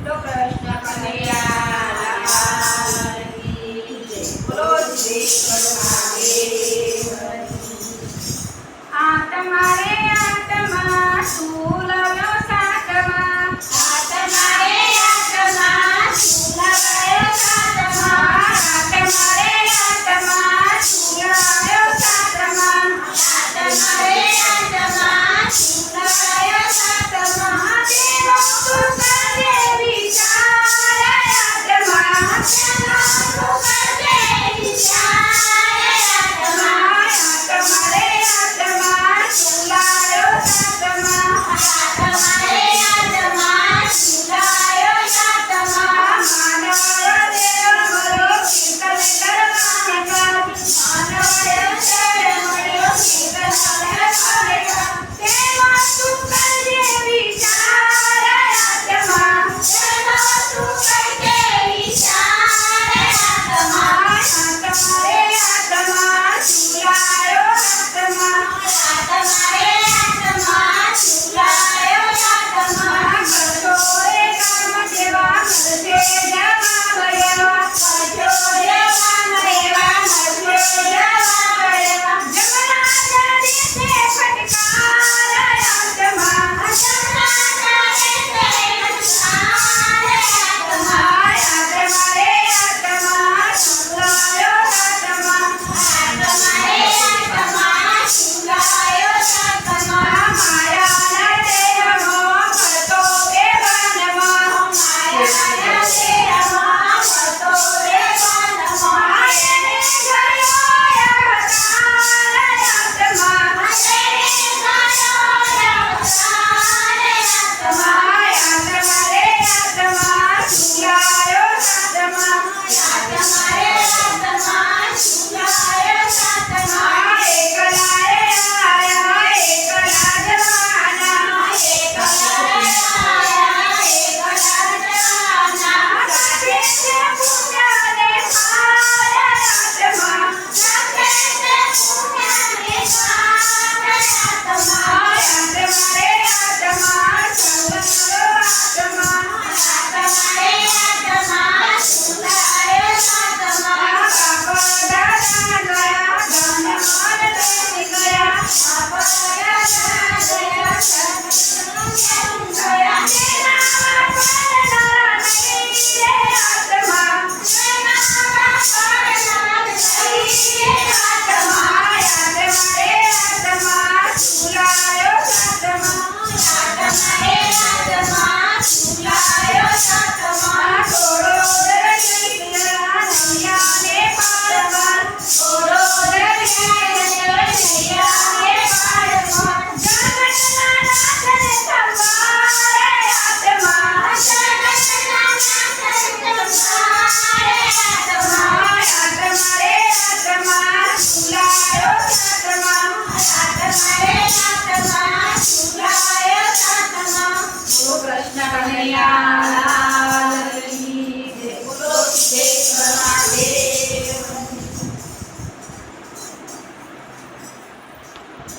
તો કૃષ્ણ કનૈયા બોલો શ્રી કૃષ્ણ આ તમારે આત્મા શું લવ્યો સાતમા આ તમારે આત્મા શું લવ્યો સાતમા આ તમારે આત્મા શું લવ્યો સાતમા આ તમારે આત્મા શું લવ્યો સાતમા તેનો સુખદે વિચાર આત્મા તેનો સુખદે વિચાર આત્મા તમારે આત્મા શું લાયો સાતમા તમારે આત્મા શું લાયો સાતમા માનવ દેવ મળ્યો કીર્તન કરવાને માનવ દેવ મળ્યો કીર્તન કરવાને તેનો સુખદે વિચાર આત્મા તેનો સુખદે વિચાર આત્મા તમારે આત્મા શું લાયો આત્મા તમારે આત્મા શું લાયો આત્મા કરજો રે કામ જેવા મરજે જવા મળ્યા કરજો રે કામ એવા મરજે જવા મળ્યા જમના દેશે ફટકાર આત્મા જમના દેશે ફટકાર આત્મા તમારે આત્મા શું લાયો આત્મા તમારે આત્મા શું લાયો સાતમા માયાના દેહમાં ફરતો રે વનમાં માયાના દેહમાં ફરતો રે વનમાં એને ગયો અવતાર આત્મા એને ગયો અવતાર આત્મા શું લાયો સાતમા તમારે આત્મા શું લાયો સાતમા એકલાએ આયા એકલા જવાના એકલા આયા એકલા જવાના સાથે છે પૂજાને હાર આત્મા સાથે છે પૂજાને હાર આત્મા તમારે આત્મા સંગરો આત્મા તમારે આત્મા શું લાયો સાતમા બાપા દાદા ગયા ધનવાન બની ગયા બાપા દાદા ગયા સત્સંગ ગયા તેના પરણા નહીં રે આત્મા તેના પરણા નહીં રે આત્મા તમારે આત્મા શું લાયો સાતમા તમારે આત્મા શું લાયો સાતમા થોડો દરજી નૈયાને પારવા થોડો દરજી નૈયાને પારવા જગતના નાથને સંભાળે આત્મા જગતના નાથને સંભાળે આત્મા તમારે આત્મા શું લાયો સાતમા તમારે આત્મા શું લાયો સાતમા બોલો કૃષ્ણ કનૈયા